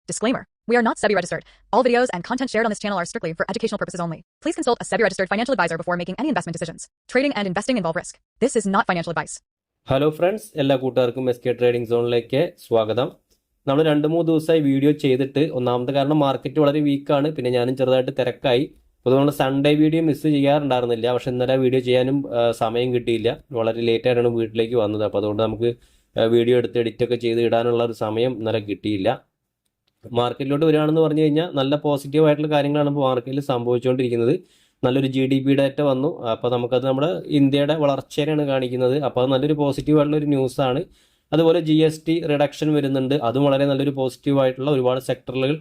Disclaimer. We are not SEBI registered. All videos and content shared on this channel are strictly for educational purposes only. Please consult a SEBI registered financial advisor before making any investment decisions. Trading and investing involve risk. This is not financial advice. Hello friends, എല്ലാ കൂട്ടുകാർക്കും SK trading സോണിലേക്ക് സ്വാഗതം. നമ്മൾ 2-3 ദിവസമായി video ചെയ്തിട്ട്, ഒന്നാമത്തെ കാരണം market വളരെ വീക്കാണ്, പിന്നെ ഞാനും ചെറുതായിട്ട് തിരക്കായി. അപ്പോൾ നമ്മൾ സൺഡേ വീഡിയോ മിസ് ചെയ്യാറുണ്ടായിരുന്നില്ല. പക്ഷെ ഇന്നലെ വീഡിയോ ചെയ്യാനും സമയം കിട്ടിയില്ല. വളരെ ലേറ്റ് ആയിട്ടാണ് വീട്ടിലേക്ക് വന്നത്. അപ്പോൾ അതുകൊണ്ട് നമുക്ക് വീഡിയോ എടുത്ത് എഡിറ്റൊക്കെ ചെയ്ത് ഇടാനുള്ള ഒരു സമയം ഇന്നലെ കിട്ടിയില്ല. മാർക്കറ്റിലോട്ട് വരികയാണെന്ന് പറഞ്ഞു കഴിഞ്ഞാൽ നല്ല പോസിറ്റീവായിട്ടുള്ള കാര്യങ്ങളാണ് ഇപ്പോൾ മാർക്കറ്റിൽ സംഭവിച്ചുകൊണ്ടിരിക്കുന്നത്. നല്ലൊരു GDP ഡാറ്റ വന്നു. അപ്പോൾ നമുക്കത് നമ്മുടെ ഇന്ത്യയുടെ വളർച്ചയാണ് കാണിക്കുന്നത്. അപ്പോൾ അത് നല്ലൊരു പോസിറ്റീവായിട്ടുള്ളൊരു ന്യൂസാണ്. അതുപോലെ GST റിഡക്ഷൻ വരുന്നുണ്ട്. അതും വളരെ നല്ലൊരു പോസിറ്റീവായിട്ടുള്ള ഒരുപാട് സെക്ടറുകൾ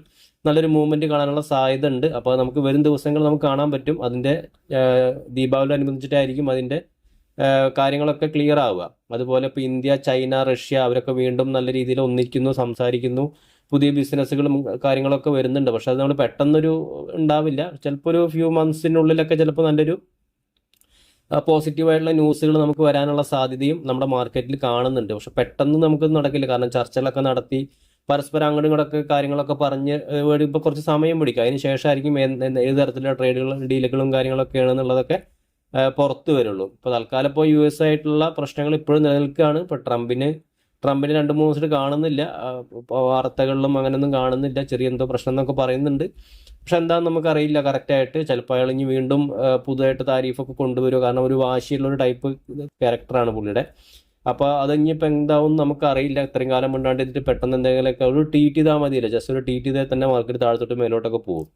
നല്ലൊരു മൂവ്മെൻറ്റ് കാണാനുള്ള സാധ്യത ഉണ്ട്. അപ്പോൾ നമുക്ക് വരും ദിവസങ്ങൾ നമുക്ക് കാണാൻ പറ്റും. അതിൻ്റെ ദീപാവലിയോടനുബന്ധിച്ചിട്ടായിരിക്കും അതിൻ്റെ കാര്യങ്ങളൊക്കെ ക്ലിയർ ആവുക. അതുപോലെ ഇപ്പോൾ ഇന്ത്യ, ചൈന, റഷ്യ അവരൊക്കെ വീണ്ടും നല്ല രീതിയിൽ ഒന്നിക്കുന്നു, സംസാരിക്കുന്നു. പുതിയ ബിസിനസ്സുകളും കാര്യങ്ങളൊക്കെ വരുന്നുണ്ട്. പക്ഷെ അത് നമ്മൾ പെട്ടെന്നൊരു ഉണ്ടാവില്ല. ചിലപ്പോൾ ഒരു ഫ്യൂ മന്ത്സിനുള്ളിലൊക്കെ ചിലപ്പോൾ നല്ലൊരു പോസിറ്റീവായിട്ടുള്ള ന്യൂസുകൾ നമുക്ക് വരാനുള്ള സാധ്യതയും നമ്മുടെ മാർക്കറ്റിൽ കാണുന്നുണ്ട്. പക്ഷെ പെട്ടെന്ന് നമുക്ക് നടക്കില്ല. കാരണം ചർച്ചകളൊക്കെ നടത്തി പരസ്പരം അങ്ങോട്ടും ഇങ്ങോട്ടൊക്കെ കാര്യങ്ങളൊക്കെ പറഞ്ഞ് ഇപ്പോൾ കുറച്ച് സമയം പിടിക്കും. അതിന് ശേഷമായിരിക്കും ഏത് തരത്തിലുള്ള ട്രേഡുകളും ഡീലുകളും കാര്യങ്ങളൊക്കെയാണെന്നുള്ളതൊക്കെ പുറത്തു വരുള്ളൂ. ഇപ്പോൾ തൽക്കാലം ഇപ്പോൾ US ആയിട്ടുള്ള പ്രശ്നങ്ങൾ ഇപ്പോഴും നിലനിൽക്കുകയാണ്. ഇപ്പോൾ ട്രംപിന് 2-3 ദിവസമായിട്ട് കാണുന്നില്ല, വാർത്തകളിലും അങ്ങനെയൊന്നും കാണുന്നില്ല. ചെറിയ എന്തോ പ്രശ്നം എന്നൊക്കെ പറയുന്നുണ്ട്. പക്ഷെ എന്താണെന്ന് നമുക്കറിയില്ല കറക്റ്റായിട്ട്. ചിലപ്പോൾ അയാൾ ഇനി വീണ്ടും പുതുതായിട്ട് താരീഫൊക്കെ കൊണ്ടുവരുമോ. കാരണം ഒരു വാശിയുള്ളൊരു ടൈപ്പ് ക്യാരക്ടറാണ് പുള്ളിയുടെ. അപ്പോൾ അത് ഇനിയിപ്പോൾ എന്താവും നമുക്കറിയില്ല. ഇത്രയും കാലം മുണ്ടാണ്ട് ഇതിട്ട് പെട്ടെന്ന് എന്തെങ്കിലുമൊക്കെ ഒരു ട്വീറ്റ് ചെയ്താൽ മതിയില്ല. ജസ്റ്റ് ഒരു ട്വീറ്റ് ചെയ്താൽ തന്നെ മാർക്കറ്റ് താഴത്തോട്ട് മേലോട്ടൊക്കെ പോകും.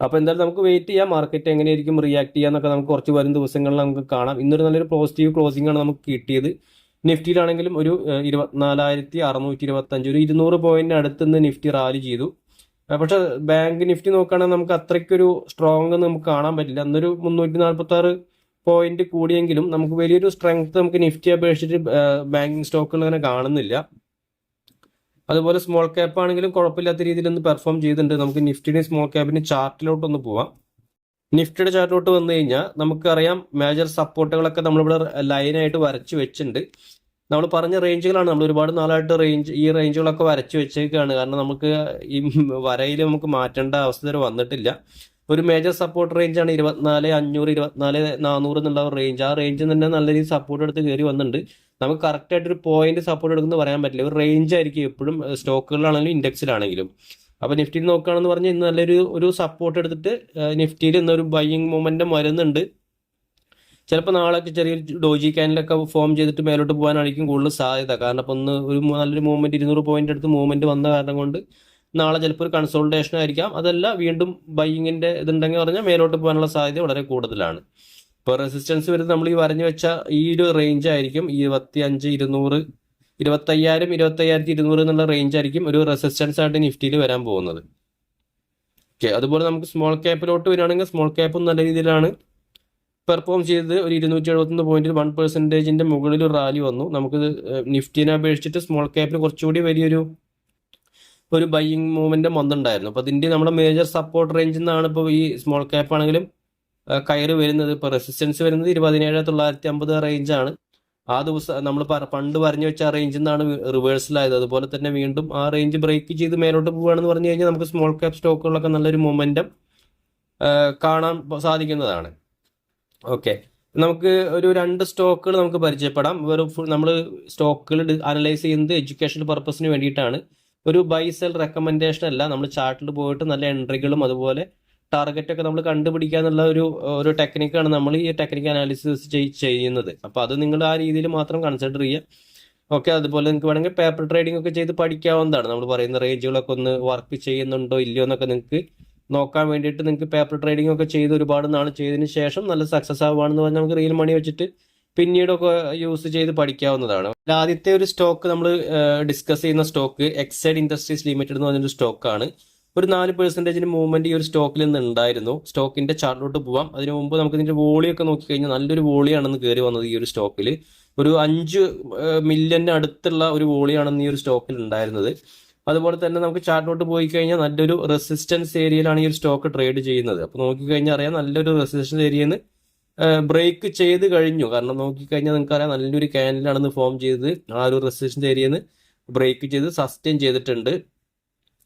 അപ്പോൾ എന്തായാലും നമുക്ക് വെയിറ്റ് ചെയ്യാം. മാർക്കറ്റ് എങ്ങനെയായിരിക്കും റിയാക്ട് ചെയ്യാന്നൊക്കെ നമുക്ക് കുറച്ച് വരും ദിവസങ്ങളിൽ നമുക്ക് കാണാം. ഇന്നൊരു നല്ലൊരു പോസിറ്റീവ് ക്ലോസിംഗ് ആണ് നമുക്ക് കിട്ടിയത്. നിഫ്റ്റിയിലാണെങ്കിലും ഒരു 24,625 ഒരു 200 പോയിന്റിന് അടുത്ത് നിന്ന് നിഫ്റ്റി റാലി ചെയ്തു. പക്ഷെ ബാങ്ക് നിഫ്റ്റി നോക്കുകയാണെങ്കിൽ നമുക്ക് അത്രയ്ക്കൊരു സ്ട്രോങ് നമുക്ക് കാണാൻ പറ്റില്ല. അന്നൊരു 346 പോയിന്റ് കൂടിയെങ്കിലും നമുക്ക് വലിയൊരു സ്ട്രെങ്ത് നമുക്ക് നിഫ്റ്റി അപേക്ഷിച്ചിട്ട് ബാങ്കിങ് സ്റ്റോക്കുകൾ അങ്ങനെ കാണുന്നില്ല. അതുപോലെ സ്മോൾ ക്യാപ്പ് ആണെങ്കിലും കുഴപ്പമില്ലാത്ത രീതിയിലൊന്ന് പെർഫോം ചെയ്തിട്ടുണ്ട്. നമുക്ക് നിഫ്റ്റിയുടെയും സ്മോൾ ക്യാപ്പിന്റെ ചാർട്ടിലോട്ടൊന്ന് പോവാം. നിഫ്റ്റിയുടെ ചാർട്ടിലോട്ട് വന്നു കഴിഞ്ഞാൽ നമുക്കറിയാം മേജർ സപ്പോർട്ടുകളൊക്കെ നമ്മളിവിടെ ലൈനായിട്ട് വരച്ച് വെച്ചിട്ടുണ്ട്. നമ്മൾ പറഞ്ഞ റേഞ്ചുകളാണ്. നമ്മൾ ഒരുപാട് നാളായിട്ട് ഈ റേഞ്ചുകളൊക്കെ വരച്ച് വെച്ചേക്കാണ്. കാരണം നമുക്ക് ഈ വരയിൽ നമുക്ക് മാറ്റേണ്ട അവസ്ഥ വരെ വന്നിട്ടില്ല. ഒരു മേജർ സപ്പോർട്ട് റേഞ്ചാണ് 24,500 24,400 എന്നുള്ള റേഞ്ച്. ആ റേഞ്ചിൽ തന്നെ നല്ല രീതിയിൽ സപ്പോർട്ട് എടുത്ത് കയറി വന്നിട്ടുണ്ട്. നമുക്ക് കറക്റ്റായിട്ടൊരു പോയിന്റ് സപ്പോർട്ട് എടുക്കുന്നത് പറയാൻ പറ്റില്ല. ഒരു റേഞ്ച് ആയിരിക്കും എപ്പോഴും സ്റ്റോക്കുകളിലാണെങ്കിലും ഇൻഡെക്സിലാണെങ്കിലും. അപ്പോൾ നിഫ്റ്റിയിൽ നോക്കുകയാണെന്ന് പറഞ്ഞാൽ ഇന്ന് നല്ലൊരു സപ്പോർട്ട് എടുത്തിട്ട് നിഫ്റ്റിയിൽ ഇന്നൊരു ബൈയിങ് മൊമെന്റം വരുന്നുണ്ട്. ചിലപ്പോൾ നാളെ ചെറിയ ഡോജി ക്യാനിലൊക്കെ ഫോം ചെയ്തിട്ട് മേലോട്ട് പോകാനായിരിക്കും കൂടുതൽ സാധ്യത. കാരണം അപ്പോൾ ഒരു നല്ലൊരു മൂവ്മെന്റ് 200 പോയിന്റ് അടുത്ത് മൂവ്മെന്റ് വന്ന കാരണം കൊണ്ട് നാളെ ചിലപ്പോൾ ഒരു കൺസോൾട്ടേഷൻ ആയിരിക്കാം. അതല്ല വീണ്ടും ബൈയിങ്ങിന്റെ ഇതുണ്ടെങ്കിൽ പറഞ്ഞാൽ മേലോട്ട് പോകാനുള്ള സാധ്യത വളരെ കൂടുതലാണ്. ഇപ്പോൾ റെസിസ്റ്റൻസ് വരുന്നത് നമ്മൾ ഈ വരഞ്ഞു വെച്ച ഈ ഒരു റേഞ്ച് ആയിരിക്കും. 25,200 25,000 25,200 എന്നുള്ള റേഞ്ച് ആയിരിക്കും ഒരു റെസിസ്റ്റൻസ് ആയിട്ട് നിഫ്റ്റിയിൽ വരാൻ പോകുന്നത്. ഓക്കെ, അതുപോലെ നമുക്ക് സ്മോൾ ക്യാപ്പിലോട്ട് വരികയാണെങ്കിൽ സ്മോൾ ക്യാപ്പും നല്ല രീതിയിലാണ് പെർഫോം ചെയ്തത്. ഒരു 271 പോയിന്റിൽ 1% മുകളിൽ ഒരു റാലി വന്നു. നമുക്ക് നിഫ്റ്റിനെ അപേക്ഷിച്ചിട്ട് സ്മോൾ ക്യാപ്പിന് കുറച്ചുകൂടി വലിയൊരു ബൈയിങ് മൂവ്മെന്റ് വന്നിട്ടുണ്ടായിരുന്നു. അപ്പോൾ അതിൻ്റെ നമ്മുടെ മേജർ സപ്പോർട്ട് റേഞ്ചിൽ നിന്നാണ് ഇപ്പോൾ ഈ സ്മോൾ ക്യാപ്പ് ആണെങ്കിലും കയറി വരുന്നത്. ഇപ്പോൾ റെസിസ്റ്റൻസ് വരുന്നത് 27,950 റേഞ്ചാണ്. ആ ദിവസം നമ്മൾ പണ്ട് പറഞ്ഞു വെച്ച ആ റേഞ്ചിൽ നിന്നാണ് റിവേഴ്സലായത്. അതുപോലെ തന്നെ വീണ്ടും ആ റേഞ്ച് ബ്രേക്ക് ചെയ്ത് മേലോട്ട് പോവുകയാണെന്ന് പറഞ്ഞു കഴിഞ്ഞാൽ നമുക്ക് സ്മോൾ ക്യാപ്പ് സ്റ്റോക്കുകളിലൊക്കെ നല്ലൊരു മൊമെന്റം കാണാൻ സാധിക്കുന്നതാണ്. ഓക്കെ, നമുക്ക് ഒരു 2 സ്റ്റോക്കുകൾ നമുക്ക് പരിചയപ്പെടാം. നമ്മൾ സ്റ്റോക്കുകൾ അനലൈസ് ചെയ്യുന്നത് എഡ്യൂക്കേഷണൽ പർപ്പസിന് വേണ്ടിയിട്ടാണ്. ഒരു ബൈ സെൽ റെക്കമെൻഡേഷൻ അല്ല. നമ്മൾ ചാർട്ടിൽ പോയിട്ട് നല്ല എൻട്രികളും അതുപോലെ ടാർഗറ്റ് ഒക്കെ നമ്മൾ കണ്ടുപിടിക്കുക എന്നുള്ള ഒരു ടെക്നിക്കാണ് നമ്മൾ ഈ ടെക്നിക്കൽ അനാലിസിസ് ചെയ്യുന്നത്. അപ്പോൾ അത് നിങ്ങൾ ആ രീതിയിൽ മാത്രം കൺസിഡർ ചെയ്യുക. ഓക്കെ, അതുപോലെ നിങ്ങൾക്ക് വേണമെങ്കിൽ പേപ്പർ ട്രേഡിംഗ് ഒക്കെ ചെയ്ത് പഠിക്കാവുന്നതാണ്. നമ്മൾ പറയുന്ന റേഞ്ചുകളൊക്കെ ഒന്ന് വർക്ക് ചെയ്യുന്നുണ്ടോ ഇല്ലയോ എന്നൊക്കെ നിങ്ങൾക്ക് നോക്കാൻ വേണ്ടിയിട്ട് നിങ്ങൾക്ക് പേപ്പർ ട്രേഡിംഗ് ഒക്കെ ചെയ്ത് ഒരുപാട് നാൾ ചെയ്തതിന് ശേഷം നല്ല സക്സസ് ആവുകയാണെന്ന് പറഞ്ഞാൽ നമുക്ക് റിയൽ മണി വെച്ചിട്ട് പിന്നീടൊക്കെ യൂസ് ചെയ്ത് പഠിക്കാവുന്നതാണ്. ആദ്യത്തെ ഒരു സ്റ്റോക്ക് നമ്മൾ ഡിസ്കസ് ചെയ്യുന്ന സ്റ്റോക്ക് എക്സൈഡ് ഇൻഡസ്ട്രീസ് ലിമിറ്റഡ് എന്ന് പറഞ്ഞൊരു സ്റ്റോക്കാണ്. ഒരു 4% മൂവ്മെന്റ് ഈ ഒരു സ്റ്റോക്കിൽ നിന്ന് ഉണ്ടായിരുന്നു. സ്റ്റോക്കിന്റെ ചാർട്ടിലോട്ട് പോവാം. അതിന് മുമ്പ് നമുക്ക് ഇതിന്റെ വോളിയൊക്കെ നോക്കിക്കഴിഞ്ഞാൽ നല്ലൊരു വോളിയാണെന്ന് കയറി വന്നത്. ഈ ഒരു സ്റ്റോക്കിൽ ഒരു 5 മില്യന് അടുത്തുള്ള ഒരു വോളിയാണെന്ന് ഈ ഒരു സ്റ്റോക്കിൽ ഉണ്ടായിരുന്നത്. അതുപോലെ തന്നെ നമുക്ക് ചാർട്ടിലോട്ട് പോയി കഴിഞ്ഞാൽ നല്ലൊരു റെസിസ്റ്റൻസ് ഏരിയയിലാണ് ഈ ഒരു സ്റ്റോക്ക് ട്രേഡ് ചെയ്യുന്നത്. അപ്പോൾ നോക്കിക്കഴിഞ്ഞാൽ അറിയാം നല്ലൊരു റെസിസ്റ്റൻസ് ഏരിയയിൽ നിന്ന് ബ്രേക്ക് ചെയ്ത് കഴിഞ്ഞു. കാരണം നോക്കിക്കഴിഞ്ഞാൽ നിങ്ങൾക്കറിയാം നല്ലൊരു ക്യാൻഡിലാണെന്ന് ഫോം ചെയ്തത്. ആ ഒരു റെസിസ്റ്റൻസ് ഏരിയയിൽ നിന്ന് ബ്രേക്ക് ചെയ്ത് സസ്റ്റെയിൻ ചെയ്തിട്ടുണ്ട്.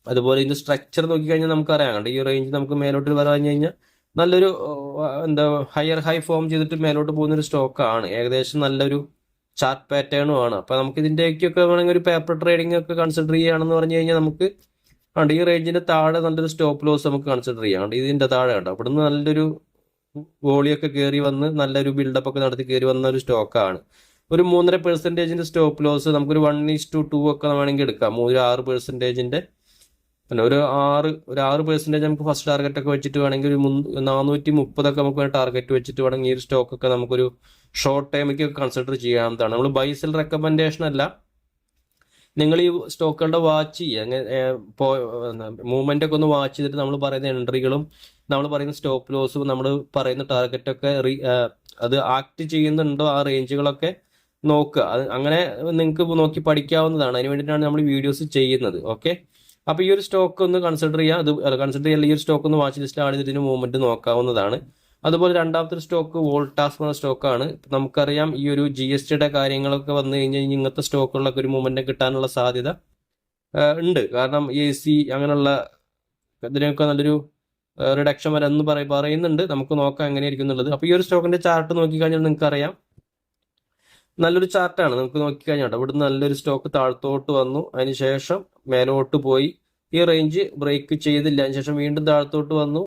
അതുപോലെ ഇതിന്റെ സ്ട്രക്ചർ നോക്കിക്കഴിഞ്ഞാൽ നമുക്കറിയാം കണ്ട് ഈ റേഞ്ച് നമുക്ക് മേലോട്ട് പറഞ്ഞു കഴിഞ്ഞാൽ നല്ലൊരു എന്താ ഹൈ ഫോം ചെയ്തിട്ട് മേലോട്ട് പോകുന്ന ഒരു സ്റ്റോക്കാണ്. ഏകദേശം നല്ലൊരു ചാർട്ട് പാറ്റേണും ആണ്. അപ്പൊ നമുക്ക് ഇതിന്റെയൊക്കെ വേണമെങ്കിൽ ഒരു പേപ്പർ ട്രേഡിംഗ് ഒക്കെ കൺസിഡർ ചെയ്യുകയാണെന്ന് പറഞ്ഞു കഴിഞ്ഞാൽ നമുക്ക് കണ്ട് ഈ റേഞ്ചിന്റെ താഴെ നല്ലൊരു സ്റ്റോപ്പ് ലോസ് നമുക്ക് കൺസിഡർ ചെയ്യാം. കണ്ട് ഇതിന്റെ താഴെ കണ്ടോ അവിടുന്ന് നല്ലൊരു വോളിയൊക്കെ കയറി വന്ന് നല്ലൊരു ബിൽഡപ്പ് ഒക്കെ നടത്തി കയറി വന്ന ഒരു സ്റ്റോക്കാണ്. ഒരു 3.5% സ്റ്റോപ്പ് ലോസ് നമുക്കൊരു 1:2 ഒക്കെ വേണമെങ്കിൽ എടുക്കാം. 6%, അല്ല ഒരു 6% നമുക്ക് ഫസ്റ്റ് ടാർഗറ്റ് ഒക്കെ വെച്ചിട്ട് വേണമെങ്കിൽ ഒരു 430 ഒക്കെ നമുക്ക് ടാർഗറ്റ് വെച്ചിട്ട് വേണമെങ്കിൽ ഈ ഒരു സ്റ്റോക്ക് ഒക്കെ നമുക്കൊരു ഷോർട്ട് ടൈമിലേക്ക് കൺസിഡർ ചെയ്യാവുന്നതാണ്. നമ്മൾ ബൈ സെൽ റെക്കമെൻഡേഷൻ അല്ല, നിങ്ങൾ ഈ സ്റ്റോക്കുകളുടെ വാച്ച് ചെയ്യുക, മൂവ്മെന്റ് ഒക്കെ ഒന്ന് വാച്ച് ചെയ്തിട്ട് നമ്മൾ പറയുന്ന എൻട്രികളും നമ്മൾ പറയുന്ന സ്റ്റോപ്പ് ലോസും നമ്മൾ പറയുന്ന ടാർഗറ്റ് ഒക്കെ അത് ആക്ട് ചെയ്യുന്നുണ്ടോ ആ റേഞ്ചുകളൊക്കെ നോക്കുക. അത് അങ്ങനെ നിങ്ങൾക്ക് നോക്കി പഠിക്കാവുന്നതാണ്. അതിന് വേണ്ടിയിട്ടാണ് നമ്മൾ വീഡിയോസ് ചെയ്യുന്നത്. ഓക്കെ, അപ്പൊ ഈ ഒരു സ്റ്റോക്ക് ഒന്ന് കൺസിഡർ ചെയ്യുക. അത് കൺസിഡർ ചെയ്യാൻ ഈ ഒരു സ്റ്റോക്ക് ഒന്ന് വാച്ച് ലിസ്റ്റ് ആഡ് ചെയ്തിട്ട് മൂവ്മെന്റ് നോക്കാവുന്നതാണ്. അതുപോലെ രണ്ടാമത്തെ സ്റ്റോക്ക് വോൾട്ടാസ് എന്ന സ്റ്റോക്കാണ്. നമുക്കറിയാം ഈ ഒരു GSTയുടെ കാര്യങ്ങളൊക്കെ വന്നു കഴിഞ്ഞാൽ ഇങ്ങനത്തെ സ്റ്റോക്കുകളിലൊക്കെ ഒരു മൂവ്മെന്റ് കിട്ടാനുള്ള സാധ്യത ഉണ്ട്. കാരണം AC അങ്ങനെയുള്ള ഇതിനൊക്കെ നല്ലൊരു റിഡക്ഷൻ വരെ എന്ന് പറയുന്നുണ്ട്. നമുക്ക് നോക്കാം എങ്ങനെയായിരിക്കും എന്നുള്ളത്. അപ്പൊ ഈ ഒരു സ്റ്റോക്കിന്റെ ചാർട്ട് നോക്കിക്കഴിഞ്ഞാൽ നിങ്ങൾക്ക് അറിയാം നല്ലൊരു ചാർട്ടാണ്. നമുക്ക് നോക്കിക്കഴിഞ്ഞാൽ ഇവിടുന്ന് നല്ലൊരു സ്റ്റോക്ക് താഴത്തോട്ട് വന്നു, അതിനുശേഷം മേലോട്ട് പോയി ഈ റേഞ്ച് ബ്രേക്ക് ചെയ്തില്ല, അതിനുശേഷം വീണ്ടും താഴത്തോട്ട് വന്നു,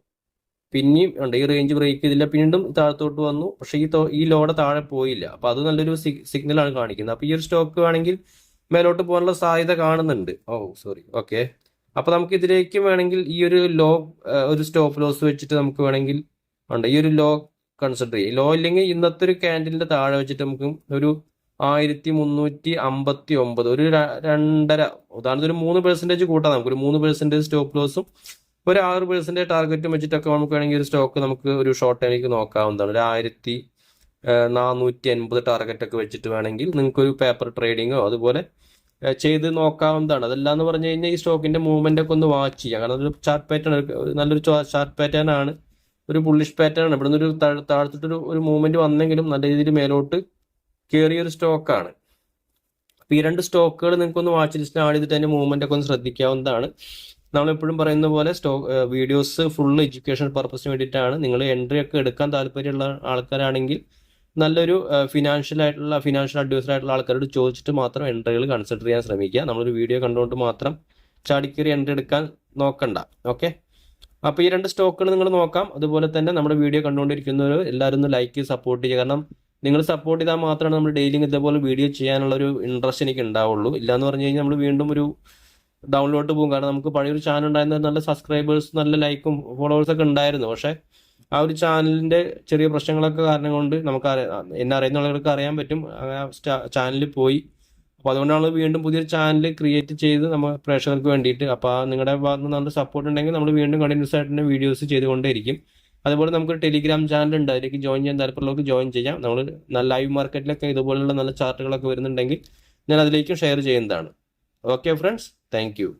പിന്നെയും ഉണ്ട് ഈ റേഞ്ച് ബ്രേക്ക് ചെയ്തില്ല, വീണ്ടും താഴത്തോട്ട് വന്നു, പക്ഷെ ഈ ലോടെ താഴെ പോയില്ല. അപ്പൊ അത് നല്ലൊരു സിഗ്നലാണ് കാണിക്കുന്നത്. അപ്പൊ ഈ ഒരു സ്റ്റോക്ക് വേണമെങ്കിൽ മേലോട്ട് പോകാനുള്ള സാധ്യത കാണുന്നുണ്ട്. ഓക്കെ, അപ്പൊ നമുക്ക് ഇതിലേക്ക് വേണമെങ്കിൽ ഈ ഒരു ഒരു സ്റ്റോപ്പ് ലോസ് വെച്ചിട്ട് നമുക്ക് വേണമെങ്കിൽ ഉണ്ട് ഈ ഒരു ലോ കൺസിഡർ ചെയ്യും. ലോ ഇല്ലെങ്കിൽ ഇന്നത്തെ ഒരു ക്യാൻഡിലിന്റെ താഴെ വെച്ചിട്ട് നമുക്ക് ഒരു 1359 ഒരു 2.5 ഉദാഹരണത്തിന് ഒരു 3% കൂട്ടാം. നമുക്കൊരു 3% സ്റ്റോപ്പ് ലോസും ഒരു 6% ടാർഗറ്റും വെച്ചിട്ടൊക്കെ നമുക്ക് വേണമെങ്കിൽ ഒരു സ്റ്റോക്ക് നമുക്ക് ഒരു ഷോർട്ട് ടൈമിലേക്ക് നോക്കാവുന്നതാണ്. ഒരു 1480 ടാർഗറ്റ് ഒക്കെ വെച്ചിട്ട് വേണമെങ്കിൽ നിങ്ങൾക്ക് ഒരു പേപ്പർ ട്രേഡിങ്ങോ അതുപോലെ ചെയ്ത് നോക്കാവുന്നതാണ്. അതെല്ലാന്ന് പറഞ്ഞു കഴിഞ്ഞാൽ ഈ സ്റ്റോക്കിന്റെ മൂവ്മെന്റ് ഒക്കെ ഒന്ന് വാച്ച് ചെയ്യാം. കാരണം ഒരു ചാർട്ട് പാറ്റേൺ നല്ലൊരു ചാർട്ട് പാറ്റേൺ ആണ്, ഒരു ബുള്ളിഷ് പാറ്റേൺ ആണ്. ഇവിടുന്ന് ഒരു താഴ്ത്തിട്ടൊരു മൂവ്മെന്റ് വന്നെങ്കിലും നല്ല രീതിയിൽ മേലോട്ട് കയറിയ ഒരു സ്റ്റോക്കാണ്. അപ്പൊ ഈ രണ്ട് സ്റ്റോക്കുകൾ നിങ്ങൾക്ക് ഒന്ന് വാച്ച് ലിസ്റ്റ് ആഡ് ചെയ്തിട്ട് അതിന്റെ മൂവ്മെന്റ് ഒക്കെ ഒന്ന് ശ്രദ്ധിക്കാവുന്നതാണ്. നമ്മളെപ്പോഴും പറയുന്ന പോലെ വീഡിയോസ് ഫുൾ എഡ്യൂക്കേഷൻ പർപ്പസിന് വേണ്ടിയിട്ടാണ്. നിങ്ങൾ എൻട്രി ഒക്കെ എടുക്കാൻ താല്പര്യമുള്ള ആൾക്കാരാണെങ്കിൽ നല്ലൊരു ഫിനാൻഷ്യൽ അഡ്വൈസർ ആയിട്ടുള്ള ആൾക്കാരോട് ചോദിച്ചിട്ട് മാത്രം എൻട്രികൾ കൺസിഡർ ചെയ്യാൻ ശ്രമിക്കുക. നമ്മളൊരു വീഡിയോ കണ്ടുകൊണ്ട് മാത്രം ചാടിക്കേറി എൻട്രി എടുക്കാൻ നോക്കണ്ട. ഓക്കെ, അപ്പൊ ഈ രണ്ട് സ്റ്റോക്കുകൾ നിങ്ങൾ നോക്കാം. അതുപോലെ തന്നെ നമ്മുടെ വീഡിയോ കണ്ടുകൊണ്ടിരിക്കുന്നവർ എല്ലാവരും ഒന്ന് ലൈക്ക് സപ്പോർട്ട് ചെയ്യുക. കാരണം നിങ്ങൾ സപ്പോർട്ട് ചെയ്താൽ മാത്രമാണ് നമ്മൾ ഡെയിലി ഇതേപോലെ വീഡിയോ ചെയ്യാനുള്ള ഒരു ഇൻട്രസ്റ്റ് എനിക്ക് ഉണ്ടാവുള്ളൂ. ഇല്ലാന്ന് പറഞ്ഞു കഴിഞ്ഞാൽ നമ്മൾ വീണ്ടും ഒരു ഡൗൺലോഡ് പോകും. കാരണം നമുക്ക് പഴയൊരു ചാനൽ ഉണ്ടായിരുന്ന നല്ല സബ്സ്ക്രൈബേഴ്സ് നല്ല ലൈക്കും ഫോളോവേഴ്സ് ഒക്കെ ഉണ്ടായിരുന്നു. പക്ഷെ ആ ഒരു ചാനലിന്റെ ചെറിയ പ്രശ്നങ്ങളൊക്കെ കാരണം കൊണ്ട് നമുക്ക് എന്നെ അറിയുന്ന ആളുകൾക്ക് അറിയാൻ പറ്റും ചാനലിൽ പോയി. അപ്പൊ അതുകൊണ്ടാണ് വീണ്ടും പുതിയൊരു ചാനൽ ക്രിയേറ്റ് ചെയ്ത് നമ്മൾ പ്രേക്ഷകർക്ക് വേണ്ടിയിട്ട്. അപ്പൊ നിങ്ങളുടെ ഭാഗത്ത് നിന്ന് നല്ല സപ്പോർട്ട് ഉണ്ടെങ്കിൽ നമ്മൾ വീണ്ടും കണ്ടിന്യൂസ് ആയിട്ട് തന്നെ വീഡിയോസ് ചെയ്തുകൊണ്ടേയിരിക്കും. അതുപോലെ നമുക്ക് ടെലിഗ്രാം ചാനൽ ഉണ്ട്, അതിലേക്ക് ജോയിൻ ചെയ്യാൻ താല്പര്യമുള്ളവർക്ക് ജോയിൻ ചെയ്യാം. നമ്മൾ നല്ല ലൈവ് മാർക്കറ്റിലൊക്കെ ഇതുപോലുള്ള നല്ല ചാർട്ടുകളൊക്കെ വരുന്നുണ്ടെങ്കിൽ ഞാൻ അതിലേക്കും ഷെയർ ചെയ്യുന്നതാണ്. Okay friends, thank you.